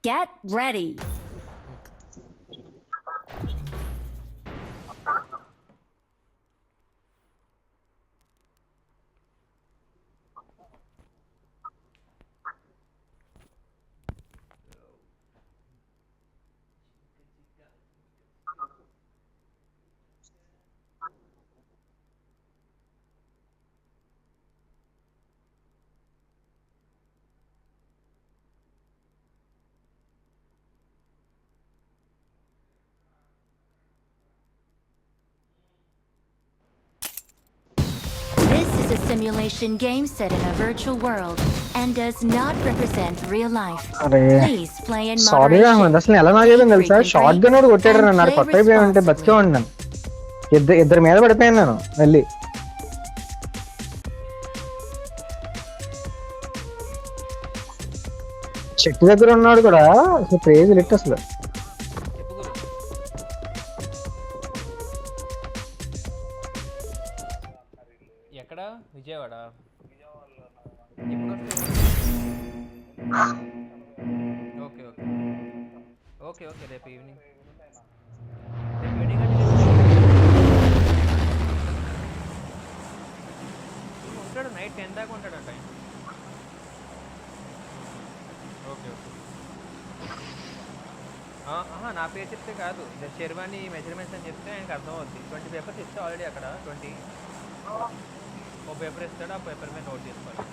Get ready. This is a simulation game set in a virtual world and does not represent real life. అరే Please play in sorry moderation. Ahmed, అసలు ఎలా నాగేదని తెలుసా? Take short frequent గన్ కూడా breaks కొట్టాడు and అన్నారు. play కొత్త అయిపోయి ఉంటే బతికే responsibly. ఉన్నాను. ఇద్దరి మీద పడిపోయాను నేను వెళ్ళి. చెట్టు దగ్గర ఉన్నాడు కూడా. అసలు ప్రేజ్ లిట్ అసలు. ఎక్కడ? Vijayawada. Okay okay okay okay రేపు ఈవినింగ్ అంటే ఉంటాడు. నైట్ 10 దాకా ఉంటాడంట. Okay okay. నా పేరు చెప్తే కాదు, శర్వాణి మెజర్మెంట్స్ అని చెప్తే ఆయనకు అర్థమవుద్ది. 20 పేపర్స్ ఇస్తే ఆల్రెడీ అక్కడ 20 ఓ పేపర్ ఇస్తాడు. ఆ పేపర్ మీద నోట్ చేసుకోవాలి.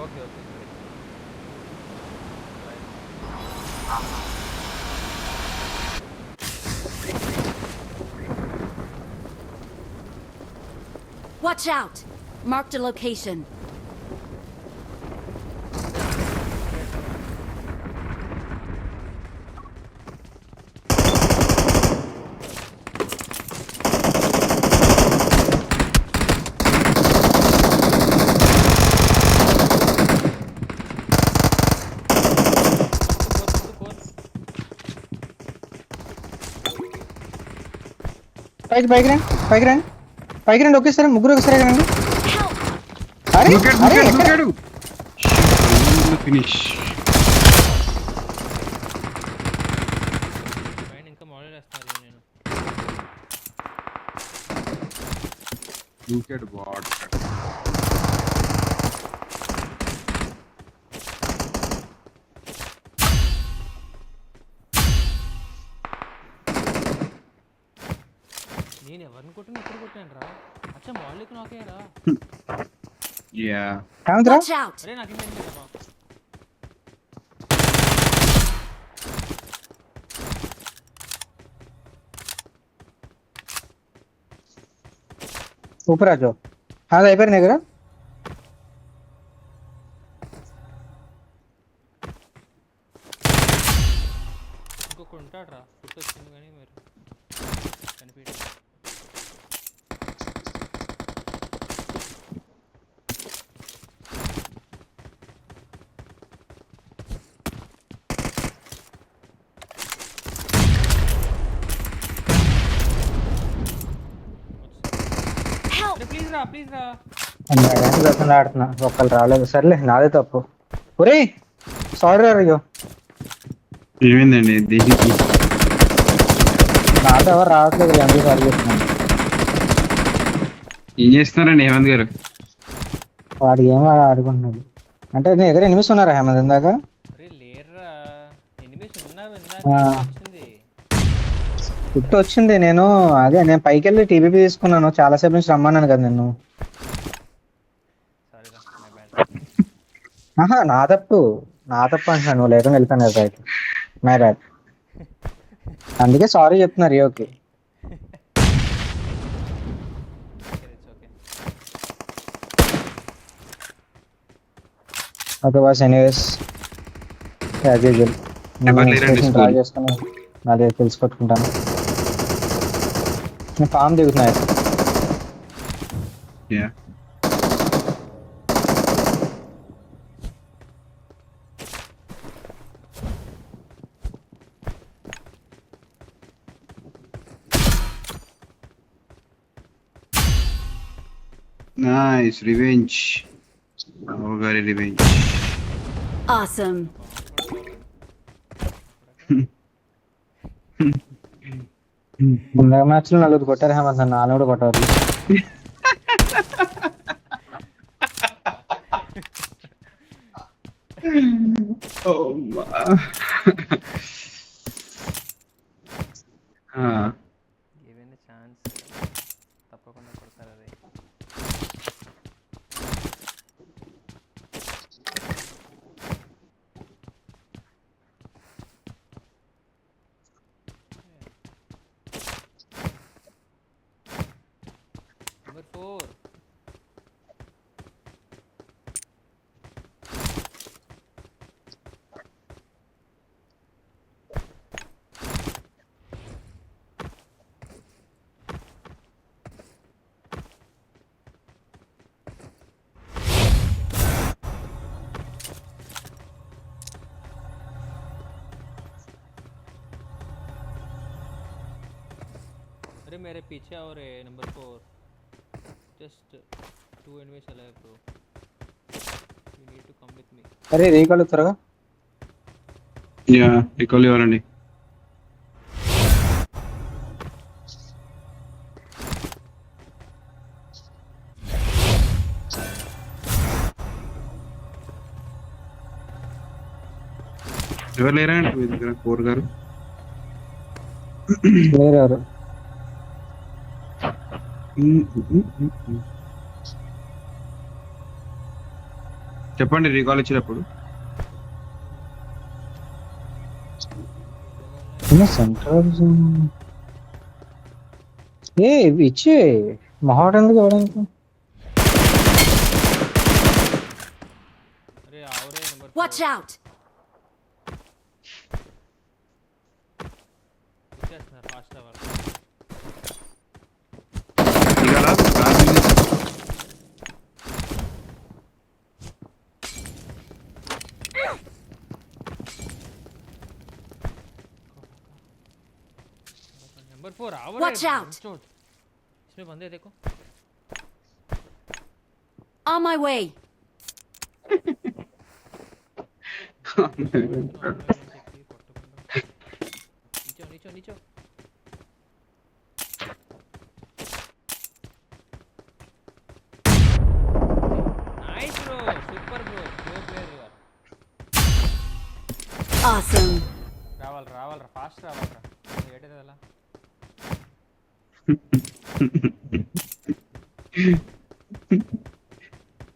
Okay okay. Watch out! Marked a location. పైకి రండి ఒకేసారి, ముగ్గురు ఒకసారి రండి. ఫినిష్. ఇంకా మోడల్ వేస్తాను నేను. దూకాడు బాట్. నేను ఎవరిని కొట్టిన ఎప్పుడు కొట్టాను రా? అచ్చా మౌలిక్ నాకేరా. Yeah Watch out! అరే నాకు ఇంకేం లేదా? ऊपर आ जाओ. हाँ అయిపోయారు నీ దగ్గర. ఇంకొకటి ఉంటాడు రా. గుర్తొచ్చింది కానీ మీరు కనిపించ. ప్లీజ్ రా ప్లీజ్ రా. ఆడుతున్నా, ఒక్కరు రాలేదు. సర్లే నాదే తప్పు. ఒరే సారీ అయ్యో, ఏమైందండి దీనికి? నాతో ఎవరు రావట్లేదు. ఎందుకు సారీ చెప్తున్నాను. ఏం చేస్తున్నారండి హేమంత్ గారు? వాడికి ఏం ఆడుకుంటున్నాడు అంటే నీ దగ్గర ఎనిమిస్ ఉన్నారా హేమంత్ ఇందాక? అరే లేర్రా, ఎనిమిస్ ఉన్నారు. గుర్తు వచ్చింది. నేను పైకి వెళ్ళి టీబీపీ తీసుకున్నాను. చాలా సేపు నుంచి రమ్మన్నాను కదా నేను. ఆహా నా తప్పు అంటున్నాను. నువ్వు లేకుండా వెళ్తాను కదా పైకి. My bad. అందుకే సారీ చెప్తున్నారు. Okay okay boss. Anyways as usual draw చేసుకుని నాది తెలిసి కొట్టుకుంటాను. నేను ఫామ్ దిగుతున్నాయి. నైస్ రివెంజ్ గారి రివెంజ్. Awesome. ముందు మ్యాచ్ లో నలుగురు కొట్టారు హేమంత్ అన్న, నాన్న కూడా కొట్టారు. గివెన్ ఛాన్స్ తప్పకుండా కొడతారు అది. నెంబర్ 4 अरे मेरे पीछे और है number 4 just 2 enemies alive bro you need to come with me అరే రీకాల్ త్వరగా. యా రికాల్ ఇవ్వాలండి. ఎవరు లేరా అండి మీ దగ్గర? 4 గారు లేరు. చెప్పండి రికాల్ ఇచ్చినప్పుడు. సెంట్రల్ ఏ ఇచ్చి మొహాట్ ఎందుకు ఇవ్వడానికి? अरे आओ रे नंबर Watch out. చేస్తున్నారు ఫాస్ట్ అవ్వాలి దిగాలా? नंबर 4 आओ Watch out. इसमें बंदे देखो On my way. नीचो नीचो नीचो nice bro super bro pro player you are Awesome. రావాలి ఫాస్ట్ రావాలరా ఏటది అలా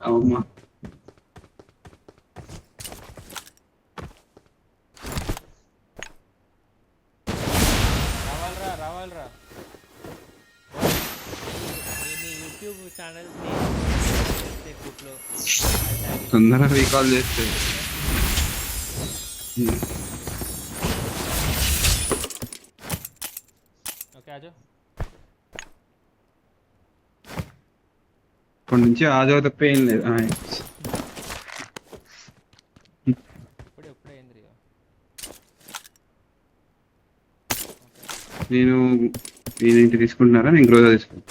అవుమా రావాలరా నీ యూట్యూబ్ ఛానల్ ని గ్రూప్లో తొందరగా రీకాల్ చేస్తే ఓకే ఆజో ఇప్పటి నుంచి ఆజో తప్ప ఏం లేదు. ఇప్పుడే ఏంద్రి నేను నేనేంటి తీసుకుంటున్నారా? నేను గ్రోజా తీసుకుంటా.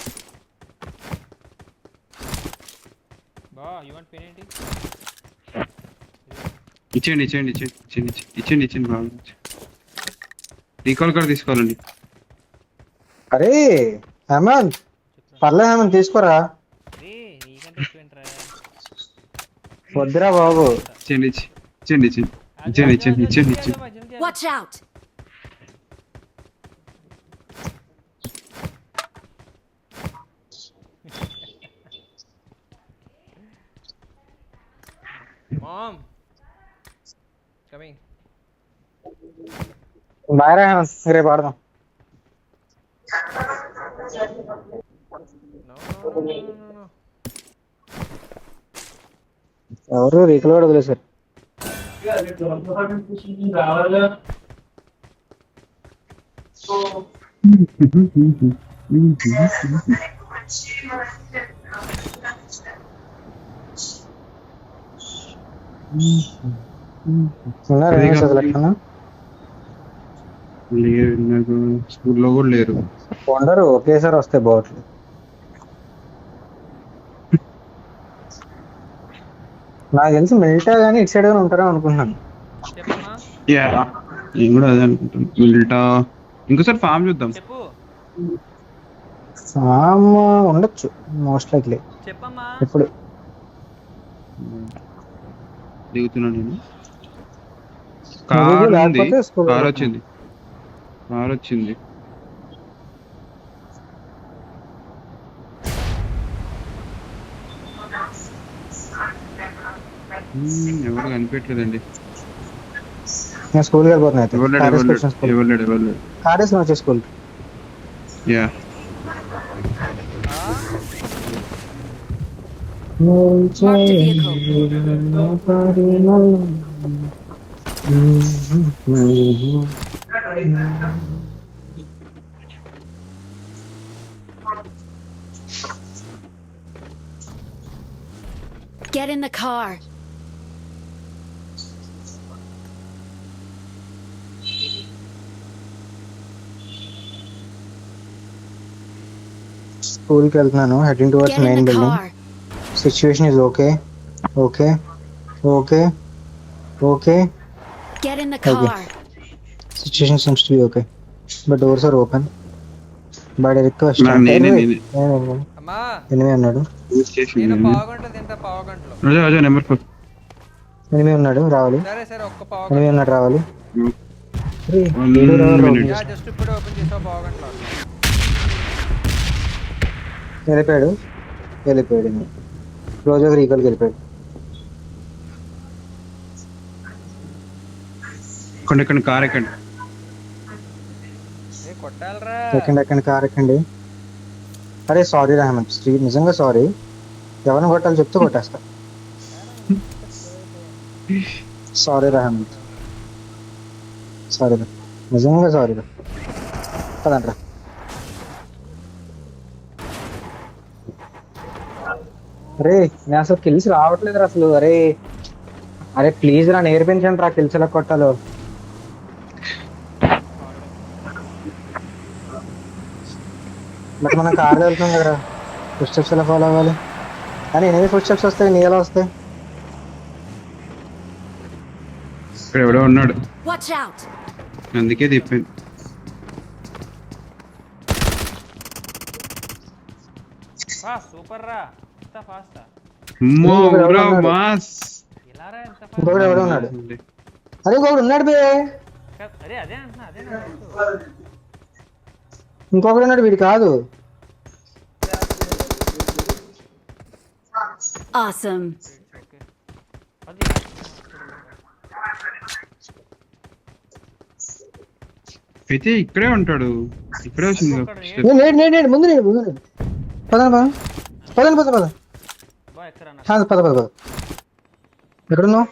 బా యూ వాంట్ పెన్ ఏంటి ఇచ్చేయండి బాగా. రీకాల్ కూడా తీసుకోవాలండి. అరే హేమంత్ పర్లేదు హేమంత్ తీసుకోరా. రే నీకంటే ఎక్కువేంట్రా వద్దురా బాబు. ఇచ్చేయండి. Watch out. Mom coming bye రా హేమంత్, రేపు ఆడదాం. నో ఎవరు రీకాల్ కూడా వదిలేశారు. ఉన్నారు లెక్కన నాకు స్కూల్లో కూడా లేరు. ఉండరు, ఒకేసారి వస్తాయి బాట్లు. నాకు తెలిసి మిల్టా కానీ ఇటు సైడ్ గానీ ఉంటారో అనుకుంటున్నాను. చెప్పమ్మా యా నేను కూడా అదే అనుకుంటాను. మిల్టా ఇంకోసారి ఫామ్ చూద్దాం. చెప్పు సామ్ ఉండొచ్చు మోస్ట్ లైక్లీ. చెప్పమ్మా. ఇప్పుడు దిగుతున్నా నేను. నువ్వు కార్ ఉంది, లేకపోతే స్కూల్ కార్ వచ్చింది, కార్ వచ్చింది. ఎవరు కనిపించలేదండి. నేను స్కూల్కి వెళ్ళిపోతున్నా అయితే. ఎవరు లేడు. కార్ వేసుకుని వచ్చే school. Yeah Marked a vehicle. Get in the car. స్కూల్కి వెళ్తున్నాను. Heading towards Get main in the building. car. Situation is okay. Get in the Okay. car. Situation seems to be okay. But doors are open. But I request. నేనే. అమ్మా ఎనిమిది ఉన్నాడు. నేను పావుగంట తింటా, పావుగంటలో. రాజా number 4. ఎనిమిది ఉన్నాడు రావాలి. సరే ఒక్క ఎనిమిది పావుగంట. ఉన్నాడు రావాలి. minute. యా జస్ట్ ఇప్పుడే ఓపెన్ చేసావు పావుగంటలో. వెళ్ళిపోయాడు. రోజు రీకాల్కి వెళ్ళిపోయాడు. ఎక్కడ కార్ ఎక్కండి. ఏ కొట్టాలరా. ఎక్కండి కార్ ఎక్కండి. అరే సారీ రహమత్, నిజంగా సారీ. ఎవరిని కొట్టాలి చెప్తే కొట్టేస్తా. సారీ రహమత్, సారీ నిజంగా సారీ. పదండ్రా. అరే నేను అసలు కిల్స్ రావట్లేదు అసలు. అరే ప్లీజ్ రా, నేర్పించండి రా కిల్స్ ఎలా కొట్టాలో. బట్ మనం కార్లో వెళ్తున్నాం కదరా, ఫుడ్ స్టెప్స్ ఎలా ఫాలో అవ్వాలి? కానీ ఎనిమిది ఫుడ్ స్టెప్స్ వస్తాయి, నీ ఎలా వస్తాయి? ఇక్కడ ఎవడో ఉన్నాడు, Watch out. అందుకే తిప్పాను. సూపర్ రా, ఎంత ఫాస్ట్. అమ్మో ఇక్కడ ఎవడో బ్రో ఉన్నాడు. మాస్. ఇలా రా ఎంత ఇంకొకడు ఎవడో ఉన్నాడు. అరే ఇంకొకడు ఉన్నాడు బే. ఫాస్ట్. అదే అంటున్నా, అదే ఇంకొకడు ఉన్నాడు, వీడు కాదు. Awesome. అయితే ఇక్కడే ఉంటాడు, ఇక్కడే వచ్చింది. నేడు ముందు పదండి. పద. ఎక్కడున్నావు?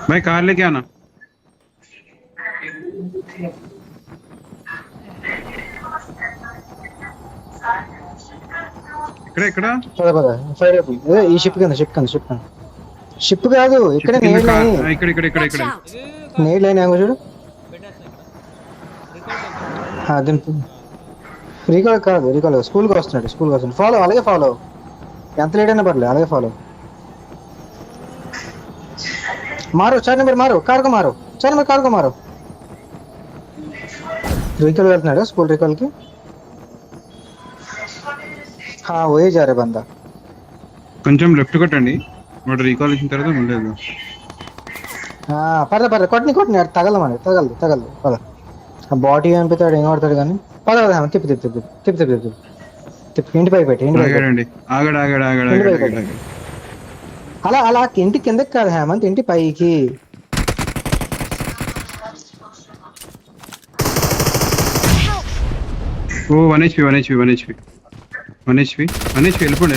भाई कार लेके आना. ఇక్కడ పద ఫైర్ అయిపోయి ఈ షిప్ కింద. షిప్ కాదు, ఇక్కడ need line. Watch out. Need line ఏమో చూడు. దింపు. రీకాల్ కాదు, స్కూల్కి వస్తున్నాడు. ఫాలో. ఎంత లేట్ అయినా పర్లేదు, అలాగే ఫాలో. मारो 4 नंबर, मारो कार को मारो 4 नंबर कार को मारो. रिकॉल వెళ్తున్నాడు స్కూల్ రికాల్ కి. हाँ वही जा रहा बंदा. కొంచెం లెఫ్ట్ కొట్టండి, వాడు రీకాల్ ఇచ్చిన తర్వాత ఉండేది. పర్లేదు కొట్టని తగలదు. పద ఆ బాడీ అనిపిస్తాడు, ఏం కొడతాడు కానీ. పద తిప్పి ఇంటి పైకి పెట్టి. ఆగాడు. అలా ఇంటి కిందకి కాదు హేమంత్, ఇంటి పైకి. ఓ 1 HP వెళ్ళిపోండి.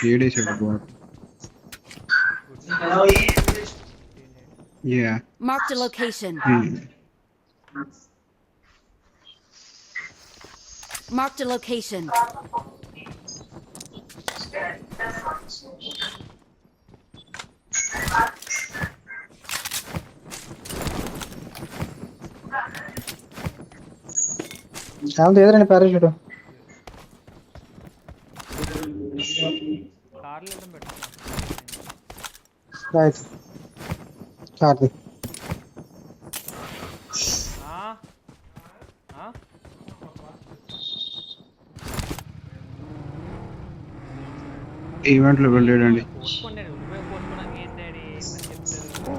ఏడేసాడు బాబు. Yeah Marked a location. Marked a location. Hemanth ఎదురండి పారాషూట్. రైట్ కార్తీక్ ఆ? ఆ? ఈవెంట్లో వెళ్ళాడండి. పోస్ట్పోండాడు నువ్వే పోస్ట్పోన్ ఏం డాడీ మరి చెప్తారు.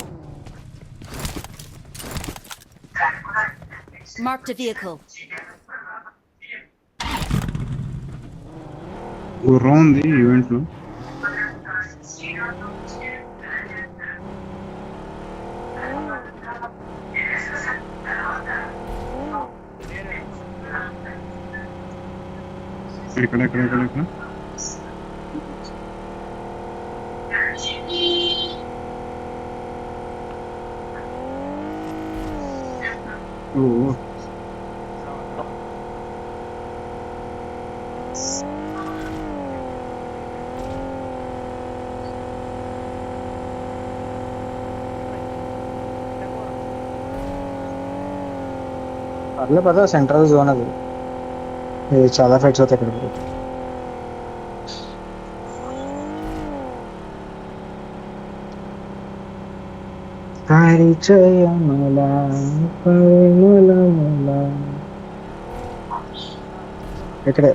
Marked a vehicle. గుర్రం ఉంది ఈవెంట్లో. ఎక్కడ ఓ పర్లే పద సెంట్రల్ జోన్ అది. ఇది చాలా ఫైట్స్ అవుతాయి ఇక్కడ. పరిచయముల పరిమళముల. ఇక్కడే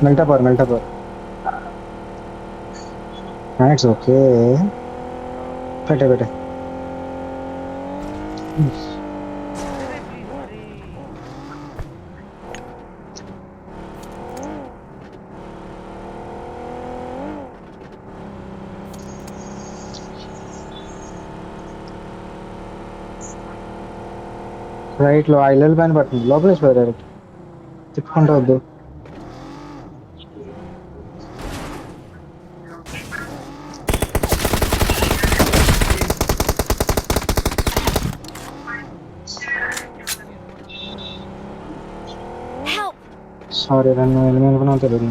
మెల్టాపర్ ఇట్స్ ఓకే. పెట్టే రైట్ లో ఐఎల్ పైన పడుతుంది. లోపలేసి పోయారు తిప్పుకుంటూ వద్దు. Help! సారీ నన్ను అనుకున్నావు తెలియదు.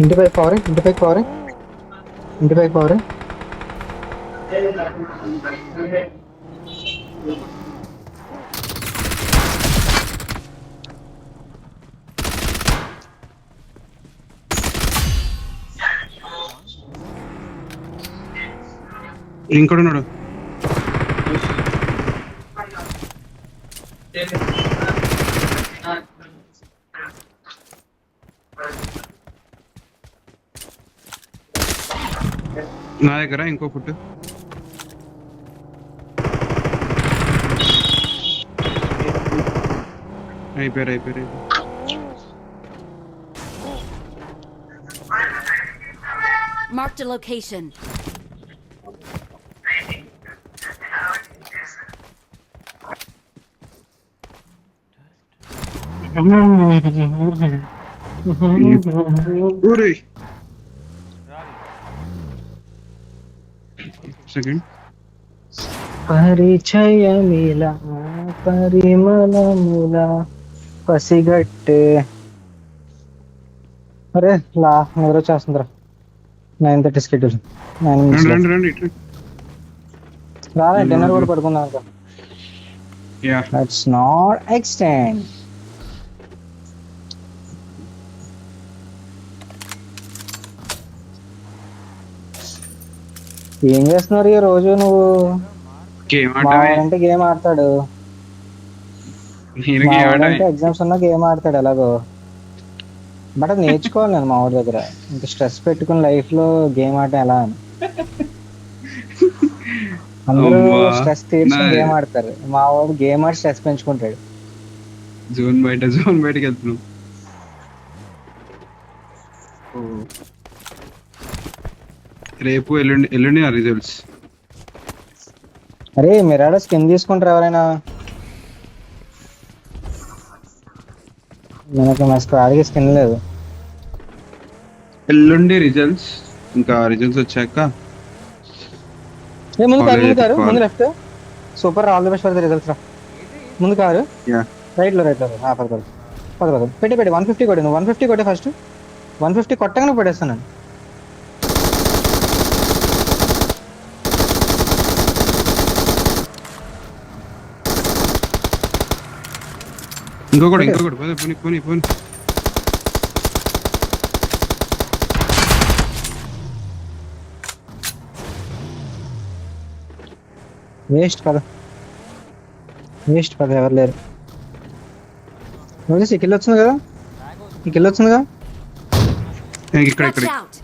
ఇంటిపైకి పవర్ ఇంకోడున్నాడు. నా దగ్గర ఇంకో ఫుట్. అయిపోయారు. Marked a location. ఊరేయ్. సెకండ్ పరిచయమిల పరిమళముల పసిగట్టే. అరే నిద్ర వచ్చేస్తుందిరా. 9:30 స్కెడ్యూల్. 9 minutes రండి ఇటు. రాలే డిన్నర్ కూడా పడుకుందాం. Yeah that's not extend. ఏం చేస్తున్నారు ఈ రోజు నువ్వు? గేమ్ అంటే గేమ్ ఆడతాడు. అంటే ఎగ్జామ్స్ ఉన్నా గేమ్ ఆడతాడు ఎలాగో. బట్ అది నేర్చుకోవాలి నేను మా వాడి దగ్గర. ఇంత స్ట్రెస్ పెట్టుకుని లైఫ్ లో గేమ్ ఆడటం ఎలా అని. అందరూ స్ట్రెస్ తీర్చుకుని గేమ్ ఆడతారు. మా వాడు గేమ్ ఆడి స్ట్రెస్ పెంచుకుంటాడు. జోన్ బయటకి వెళ్తున్నాం. రేపు ఎల్లుండి ఆ రిజల్ట్స్. అరే మిరాడో స్కిన్ తీసుకుంటారు ఎవరైనా? మనకి మా స్క్వాడ్కి స్కిన్ లేదు. ఎల్లుండి రిజల్ట్స్. ఇంకా రిజల్ట్స్ వచ్చాక ముందు left. Super, all the best for the results రా. ముందు కారు రైట్ లో పద పెట్టి 150 కొట్టి. నువ్వు 150 కొట్టే ఫస్ట్. 150 కొట్టగానే పడేస్తాను. ఇంకొకటి పోనీ. వేస్ట్ పద ఎవరు లేరు. ఈ కిల్ వచ్చింది కదా, ఈ కిల్ వచ్చిందిగా. ఇక్కడ Watch ఇక్కడ out!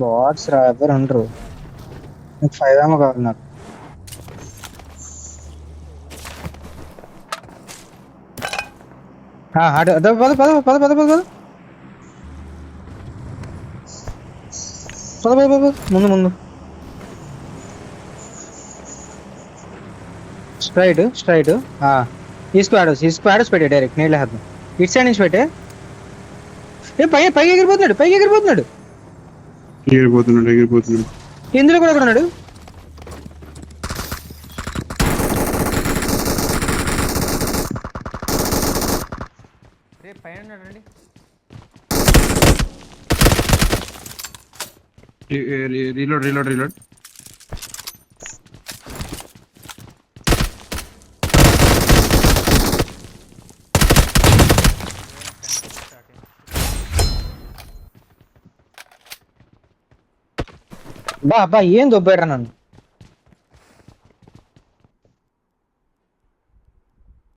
బాట్స్ రా, ఎవరు ఉండరు. నాకు 5 ఏమో కావాలి నాకు. పద పద పద పద పద పద పద పద పద ముందు ముందు. స్ట్రైట్ ఈ స్క్వాడర్స్ పెట్టే డైరెక్ట్ నీళ్ళ హద్దు ఇటు సైడ్ నుంచి పెట్టే. పైకి ఎగిరిపోతున్నాడు. ఎగిరిపోతున్నాడు. ఇందులో కూడా ఒకడు ఉన్నాడు. రే పైన ఉన్నాడు రండి. రీలోడ్. బా ఏం దొబ్బాడు నన్ను.